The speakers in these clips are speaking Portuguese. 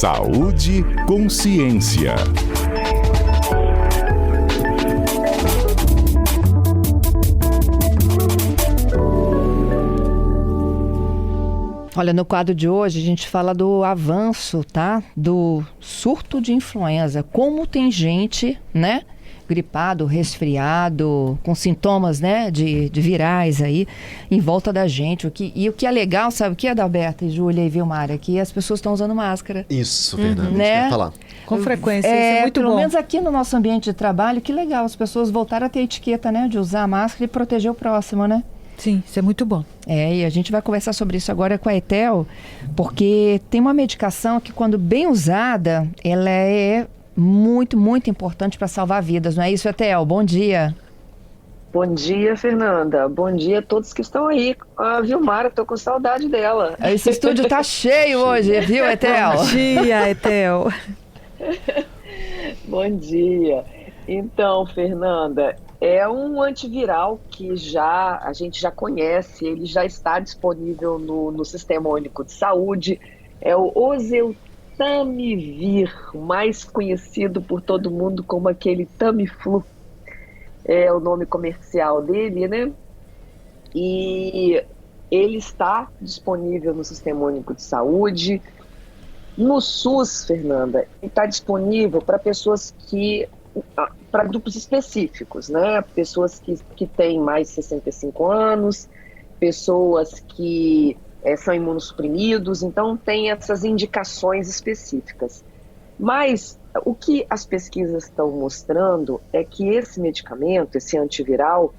Saúde Consciência. Olha, no quadro de hoje a gente fala do avanço, tá? Do surto de influenza. Como tem gente, né? Gripado, resfriado, com sintomas, né? De virais aí em volta da gente. E o que é legal, sabe o que, Adalberto e Júlia e Vilmar? É que as pessoas estão usando máscara. Isso, Fernanda, né? a gente quer falar. Com frequência, isso é muito pelo bom. menos aqui no nosso ambiente de trabalho, que legal. As pessoas voltaram a ter etiqueta, né? De usar a máscara e proteger o próximo, né? Sim, isso é muito bom. E a gente vai conversar sobre isso agora com a Etel, porque tem uma medicação que, quando bem usada, ela é muito, muito importante para salvar vidas, não é isso, Etel? Bom dia. Bom dia, Fernanda. Bom dia a todos que estão aí. A Vilmara, estou com saudade dela. Esse estúdio tá cheio hoje, viu, Etel? Bom dia, Etel. Bom dia. Então, Fernanda, é um antiviral que a gente já conhece, ele já está disponível no Sistema Único de Saúde. É o oseltamivir, mais conhecido por todo mundo como aquele Tamiflu. É o nome comercial dele, né? E ele está disponível no Sistema Único de Saúde. No SUS, Fernanda, ele está disponível para pessoas para grupos específicos, né? Pessoas que têm mais de 65 anos, pessoas que são imunossuprimidos, então tem essas indicações específicas. Mas o que as pesquisas estão mostrando é que esse medicamento, esse antiviral,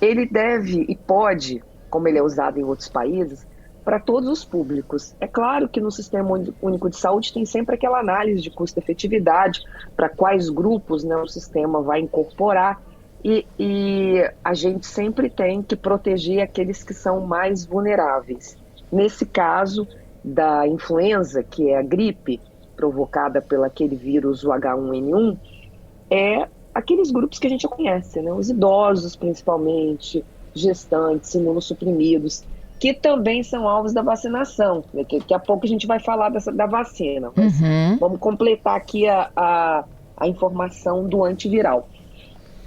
ele deve e pode, como ele é usado em outros países, para todos os públicos. É claro que no Sistema Único de Saúde tem sempre aquela análise de custo-efetividade, para quais grupos, né, o sistema vai incorporar, e a gente sempre tem que proteger aqueles que são mais vulneráveis. Nesse caso da influenza, que é a gripe provocada pelo aquele vírus, o H1N1, é aqueles grupos que a gente já conhece, né? Os idosos principalmente, gestantes, imunossuprimidos, que também são alvos da vacinação. Daqui a pouco a gente vai falar da vacina, mas vamos completar aqui a informação do antiviral.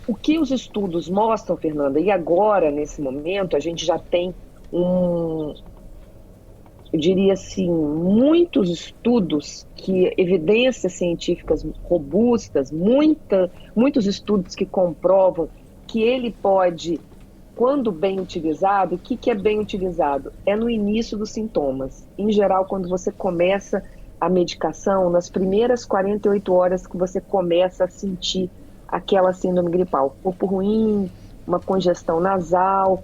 O que os estudos mostram, Fernanda, e agora, nesse momento, a gente já tem eu diria assim, muitos estudos, evidências científicas robustas, muitos estudos que comprovam que ele pode, quando bem utilizado, o que é bem utilizado? É no início dos sintomas. Em geral, quando você começa a medicação, nas primeiras 48 horas que você começa a sentir aquela síndrome gripal, corpo ruim, uma congestão nasal.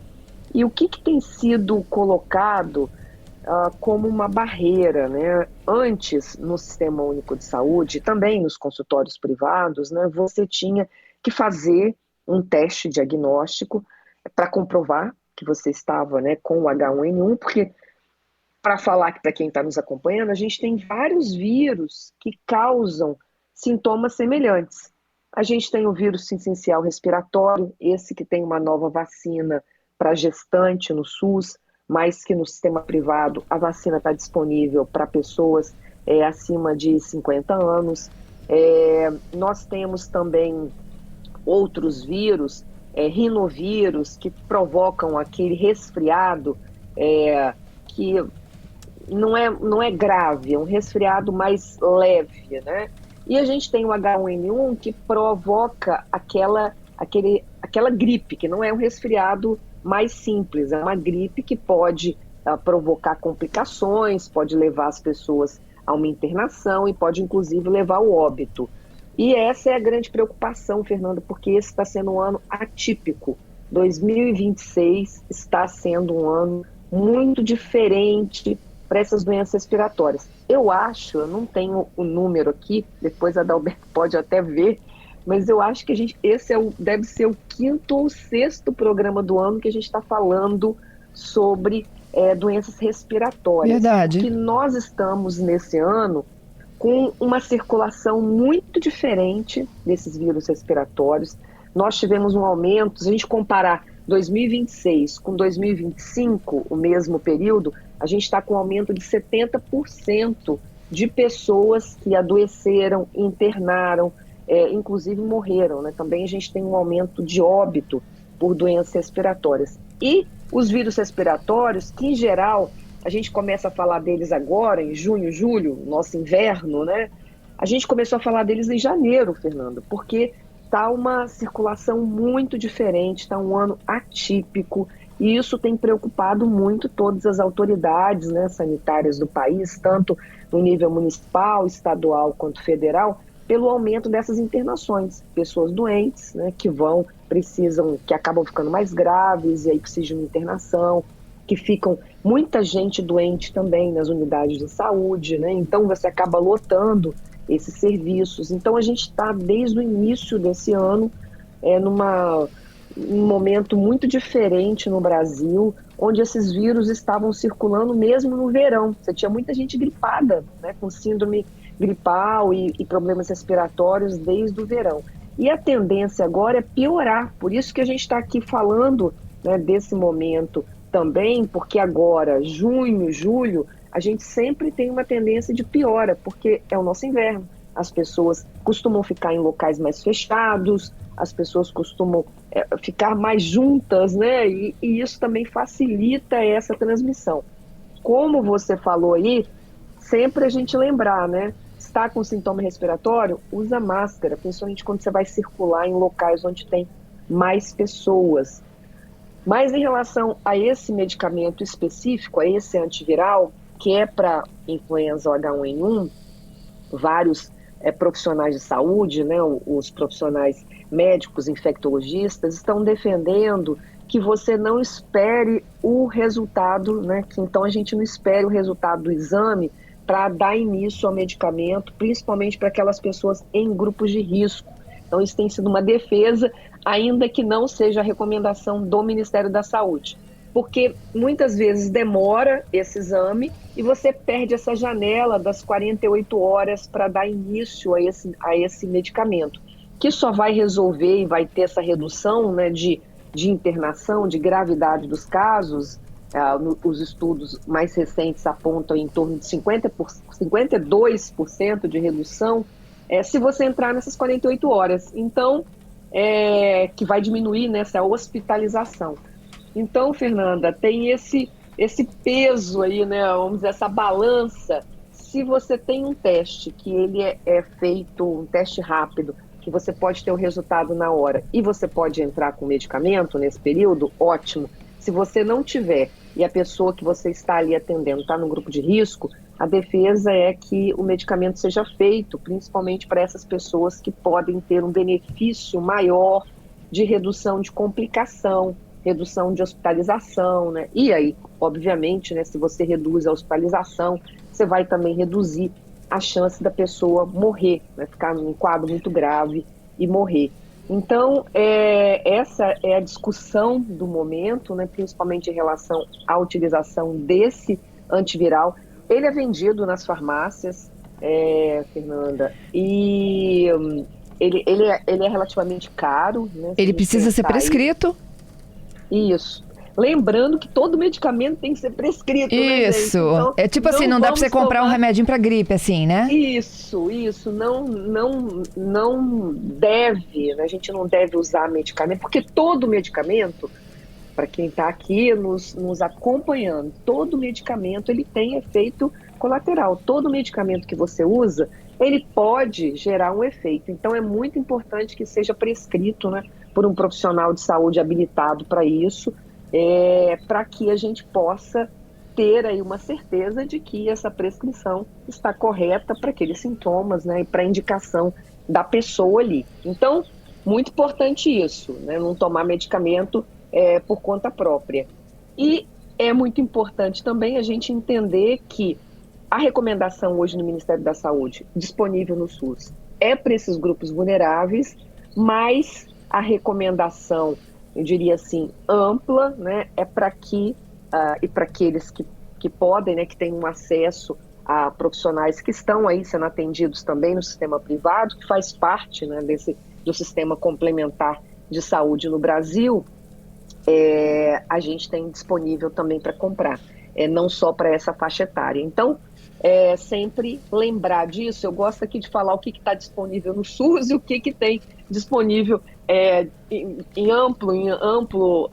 E o que tem sido colocado como uma barreira, né? Antes, no Sistema Único de Saúde, também nos consultórios privados, né, você tinha que fazer um teste diagnóstico para comprovar que você estava, né, com o H1N1, porque, para falar que para quem está nos acompanhando, a gente tem vários vírus que causam sintomas semelhantes. A gente tem o vírus sincicial respiratório, esse que tem uma nova vacina para gestante no SUS, mas que no sistema privado a vacina está disponível para pessoas acima de 50 anos. Nós temos também outros vírus, rinovírus, que provocam aquele resfriado que não é grave, é um resfriado mais leve, né? E a gente tem o H1N1 que provoca aquela gripe, que não é um resfriado mais simples, é uma gripe que pode provocar complicações, pode levar as pessoas a uma internação e pode inclusive levar ao óbito. E essa é a grande preocupação, Fernando, porque esse está sendo um ano atípico. 2026 está sendo um ano muito diferente para essas doenças respiratórias. Eu não tenho o número aqui, depois a Adalberto pode até ver, mas eu acho que esse deve ser o 5º ou 6º programa do ano que a gente está falando sobre doenças respiratórias. Verdade. Que nós estamos, nesse ano, com uma circulação muito diferente desses vírus respiratórios. Nós tivemos um aumento, se a gente comparar 2026 com 2025, o mesmo período, a gente está com um aumento de 70% de pessoas que adoeceram, internaram, inclusive morreram, né? Também a gente tem um aumento de óbito por doenças respiratórias. E os vírus respiratórios, que em geral a gente começa a falar deles agora, em junho, julho, nosso inverno, né? A gente começou a falar deles em janeiro, Fernanda, porque está uma circulação muito diferente, está um ano atípico, e isso tem preocupado muito todas as autoridades, né, sanitárias do país, tanto no nível municipal, estadual quanto federal, pelo aumento dessas internações. Pessoas doentes, né, que acabam ficando mais graves e aí precisam de uma internação, que ficam muita gente doente também nas unidades de saúde, né? Então você acaba lotando esses serviços. Então a gente está desde o início desse ano num momento muito diferente no Brasil, onde esses vírus estavam circulando mesmo no verão. Você tinha muita gente gripada, né, com síndrome gripal e problemas respiratórios desde o verão. E a tendência agora é piorar, por isso que a gente está aqui falando, né, desse momento também, porque agora, junho, julho, a gente sempre tem uma tendência de piora, porque é o nosso inverno. As pessoas costumam ficar em locais mais fechados, as pessoas costumam ficar mais juntas, né? E isso também facilita essa transmissão. Como você falou aí, sempre a gente lembrar, né? Está com sintoma respiratório, usa máscara, principalmente quando você vai circular em locais onde tem mais pessoas. Mas em relação a esse medicamento específico, a esse antiviral, que é para influenza H1N1, vários profissionais de saúde, né, os profissionais médicos, infectologistas, estão defendendo que você não espere o resultado, né, que então a gente não espere o resultado do exame para dar início ao medicamento, principalmente para aquelas pessoas em grupos de risco. Então isso tem sido uma defesa, ainda que não seja a recomendação do Ministério da Saúde, porque muitas vezes demora esse exame e você perde essa janela das 48 horas para dar início a esse medicamento, que só vai resolver e vai ter essa redução, né, de internação, de gravidade dos casos. Os estudos mais recentes apontam em torno de 52% de redução, se você entrar nessas 48 horas. Então, que vai diminuir nessa hospitalização. Então, Fernanda, tem esse peso aí, né, vamos dizer, essa balança. Se você tem um teste que ele é feito, um teste rápido, que você pode ter o resultado na hora e você pode entrar com medicamento nesse período, ótimo. Se você não tiver e a pessoa que você está ali atendendo está no grupo de risco, a defesa é que o medicamento seja feito, principalmente para essas pessoas que podem ter um benefício maior de redução de complicação, redução de hospitalização, né? E aí, obviamente, né, se você reduz a hospitalização, você vai também reduzir a chance da pessoa morrer, né, ficar num quadro muito grave e morrer. Então, essa é a discussão do momento, né, principalmente em relação à utilização desse antiviral. Ele é vendido nas farmácias, Fernanda, e ele é relativamente caro. Né, ele precisa ser prescrito? Isso. Lembrando que todo medicamento tem que ser prescrito. Isso. Né, então, é tipo assim, não dá pra você comprar um remedinho pra gripe, assim, né? Isso. Não deve, né? A gente não deve usar medicamento, porque todo medicamento, para quem está aqui nos acompanhando, todo medicamento ele tem efeito colateral. Todo medicamento que você usa, ele pode gerar um efeito. Então é muito importante que seja prescrito, né, por um profissional de saúde habilitado para isso, para que a gente possa ter aí uma certeza de que essa prescrição está correta para aqueles sintomas, né, e para a indicação da pessoa ali. Então, muito importante isso, né, não tomar medicamento por conta própria. E é muito importante também a gente entender que a recomendação hoje no Ministério da Saúde, disponível no SUS, é para esses grupos vulneráveis, mas a recomendação, eu diria assim, ampla, né, é para que, e para aqueles que podem, né, que têm um acesso a profissionais que estão aí sendo atendidos também no sistema privado, que faz parte, né, do sistema complementar de saúde no Brasil, a gente tem disponível também para comprar, não só para essa faixa etária. Então, sempre lembrar disso. Eu gosto aqui de falar o que está disponível no SUS e o que tem disponível em amplo,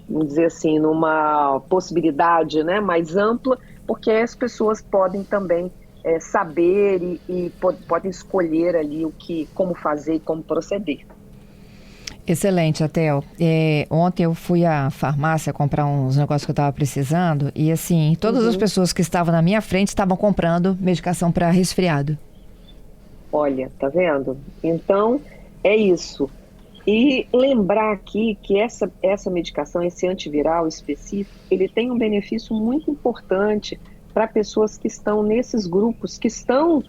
vamos dizer assim, numa possibilidade, né, mais ampla, porque as pessoas podem também saber e podem escolher ali como fazer e como proceder. Excelente, Atel. Ontem eu fui à farmácia comprar uns negócios que eu estava precisando e, assim, todas as pessoas que estavam na minha frente estavam comprando medicação para resfriado. Olha, tá vendo? Então, é isso. E lembrar aqui que essa medicação, esse antiviral específico, ele tem um benefício muito importante para pessoas que estão nesses grupos, que estão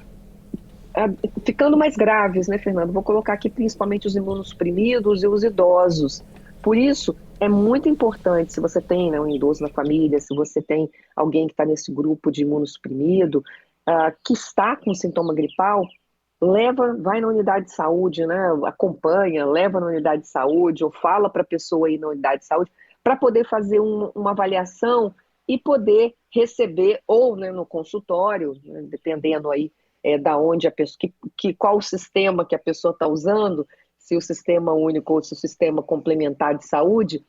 ficando mais graves, né, Fernando? Vou colocar aqui principalmente os imunossuprimidos e os idosos. Por isso, é muito importante, se você tem, né, um idoso na família, se você tem alguém que está nesse grupo de imunossuprimido, que está com sintoma gripal, vai na unidade de saúde, né, acompanha, leva na unidade de saúde, ou fala para a pessoa ir na unidade de saúde, para poder fazer uma avaliação e poder receber, ou, né, no consultório, né, dependendo aí da onde a pessoa, qual o sistema que a pessoa está usando, se o sistema único ou se o sistema complementar de saúde,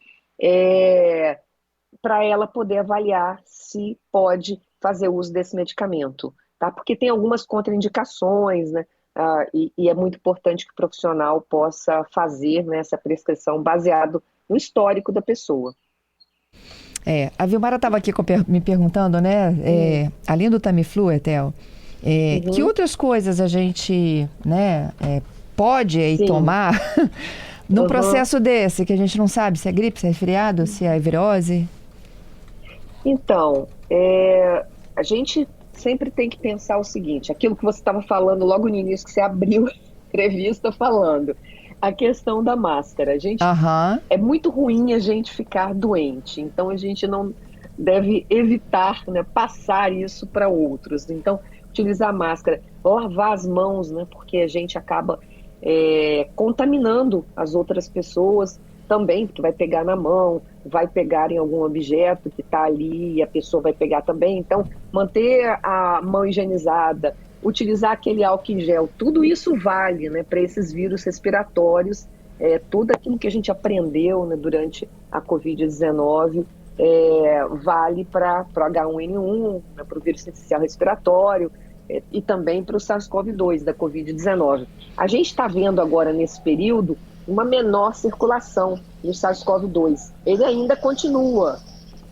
para ela poder avaliar se pode fazer uso desse medicamento, tá? Porque tem algumas contraindicações, né? E é muito importante que o profissional possa fazer, né, essa prescrição baseado no histórico da pessoa. A Vilmara estava aqui me perguntando, né, além do Tamiflu, Etel, que outras coisas a gente, né, pode tomar num processo desse, que a gente não sabe se é gripe, se é resfriado, se é virose? Então, a gente sempre tem que pensar o seguinte, aquilo que você estava falando logo no início, que você abriu a entrevista falando, a questão da máscara. É muito ruim a gente ficar doente, então a gente não deve evitar, né, passar isso para outros. Então, utilizar máscara, lavar as mãos, né, porque a gente acaba contaminando as outras pessoas também, porque vai pegar na mão, vai pegar em algum objeto que está ali e a pessoa vai pegar também. Então, manter a mão higienizada, utilizar aquele álcool em gel, tudo isso vale, né, para esses vírus respiratórios, tudo aquilo que a gente aprendeu, né, durante a Covid-19, vale para o H1N1, né, para o vírus essencial respiratório, e também para o SARS-CoV-2 da Covid-19. A gente está vendo agora, nesse período, uma menor circulação do SARS-CoV-2. Ele ainda continua,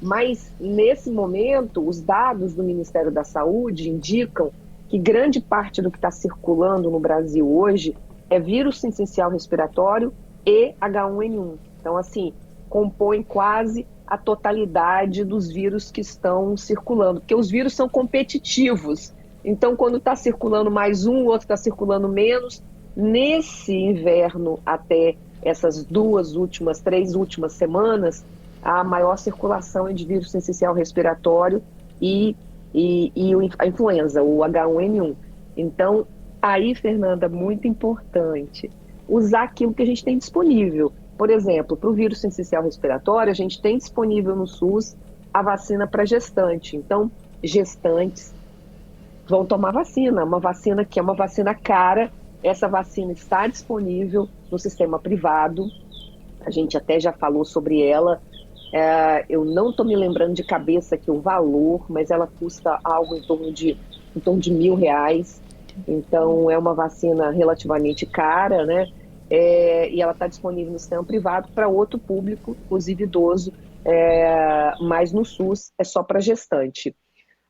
mas nesse momento, os dados do Ministério da Saúde indicam que grande parte do que está circulando no Brasil hoje é vírus essencial respiratório e H1N1. Então, assim, compõe quase a totalidade dos vírus que estão circulando, porque os vírus são competitivos. Então, quando está circulando mais um, o outro está circulando menos. Nesse inverno, até essas 3 últimas semanas, a maior circulação é de vírus essencial respiratório e a influenza, o H1N1. Então, aí, Fernanda, muito importante, usar aquilo que a gente tem disponível. Por exemplo, para o vírus essencial respiratório, a gente tem disponível no SUS a vacina para gestante. Então, gestantes vão tomar vacina, uma vacina que é uma vacina cara. Essa vacina está disponível no sistema privado, a gente até já falou sobre ela, eu não estou me lembrando de cabeça aqui o valor, mas ela custa algo em torno de R$1.000, então é uma vacina relativamente cara, né? E ela está disponível no sistema privado para outro público, inclusive idoso, mas no SUS é só para gestante.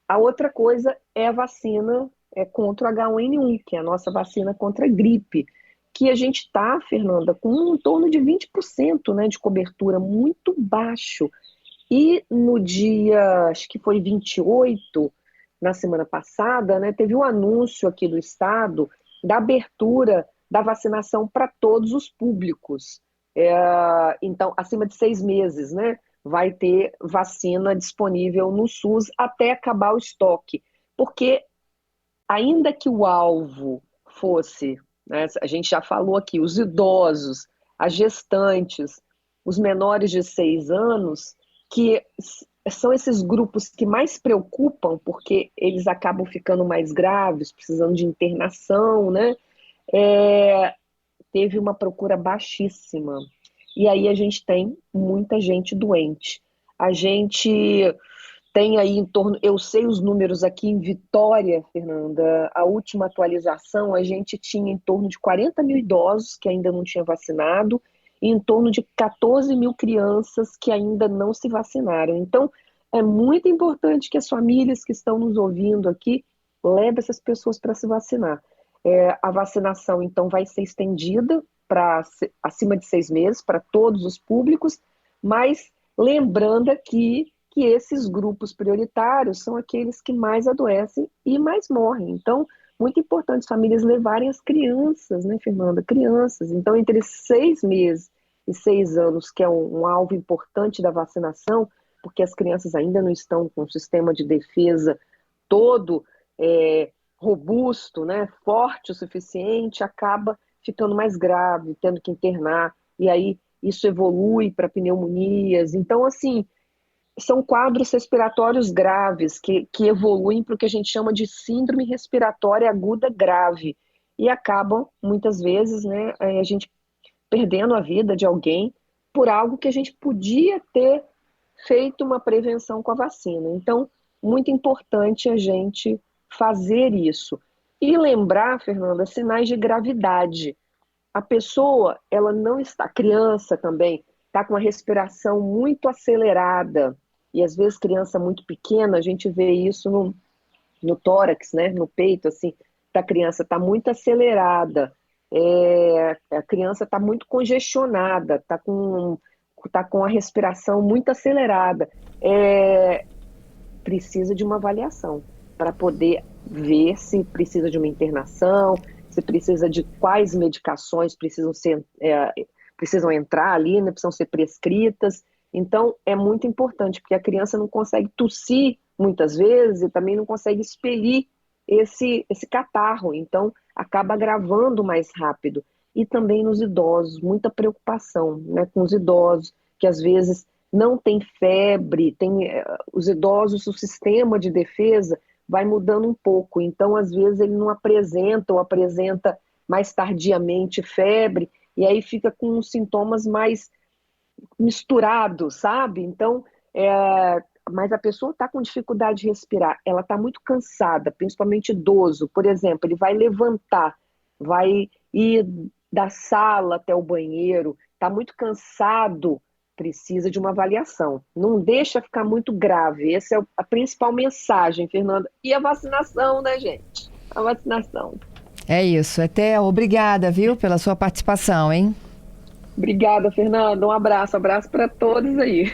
A outra coisa é a vacina contra o H1N1, que é a nossa vacina contra a gripe, que a gente está, Fernanda, com em torno de 20%, né, de cobertura, muito baixo. E no dia, acho que foi 28, na semana passada, né, teve um anúncio aqui do Estado da abertura da vacinação para todos os públicos. Então, acima de 6 meses, né, vai ter vacina disponível no SUS até acabar o estoque. Porque ainda que o alvo fosse, né, a gente já falou aqui, os idosos, as gestantes, os menores de 6 anos, que são esses grupos que mais preocupam, porque eles acabam ficando mais graves, precisando de internação, né? Teve uma procura baixíssima. E aí a gente tem muita gente doente. A gente tem aí em torno, eu sei os números aqui em Vitória, Fernanda, a última atualização, a gente tinha em torno de 40 mil idosos que ainda não tinham vacinado e em torno de 14 mil crianças que ainda não se vacinaram. Então, é muito importante que as famílias que estão nos ouvindo aqui levem essas pessoas para se vacinar. A vacinação, então, vai ser estendida para acima de 6 meses, para todos os públicos, mas lembrando aqui que esses grupos prioritários são aqueles que mais adoecem e mais morrem. Então, muito importante as famílias levarem as crianças, né, Fernanda? Crianças. Então, entre 6 meses e 6 anos, que é um alvo importante da vacinação, porque as crianças ainda não estão com o sistema de defesa todo robusto, né, forte o suficiente, acaba ficando mais grave, tendo que internar, e aí isso evolui para pneumonias. Então, assim, são quadros respiratórios graves que evoluem para o que a gente chama de síndrome respiratória aguda grave e acabam, muitas vezes, né, a gente perdendo a vida de alguém por algo que a gente podia ter feito uma prevenção com a vacina. Então, muito importante a gente fazer isso. E lembrar, Fernanda, sinais de gravidade. A pessoa, ela não está, a criança também, está com a respiração muito acelerada. E às vezes criança muito pequena, a gente vê isso no tórax, né, no peito, assim, da criança está muito acelerada. A criança está muito congestionada, está com a respiração muito acelerada. Precisa de uma avaliação para poder ver se precisa de uma internação, se precisa de quais medicações precisam entrar ali, né, precisam ser prescritas. Então, é muito importante, porque a criança não consegue tossir muitas vezes e também não consegue expelir esse catarro. Então, acaba agravando mais rápido. E também nos idosos, muita preocupação, né, com os idosos, que às vezes não tem febre, os idosos, o sistema de defesa vai mudando um pouco, então às vezes ele não apresenta ou apresenta mais tardiamente febre, e aí fica com os sintomas mais misturados, sabe? Então, mas a pessoa está com dificuldade de respirar, ela está muito cansada, principalmente idoso, por exemplo, ele vai levantar, vai ir da sala até o banheiro, está muito cansado, precisa de uma avaliação. Não deixa ficar muito grave. Essa é a principal mensagem, Fernanda. E a vacinação, né, gente? A vacinação. É isso. Até obrigada, viu, pela sua participação, hein? Obrigada, Fernanda. Um abraço para todos aí.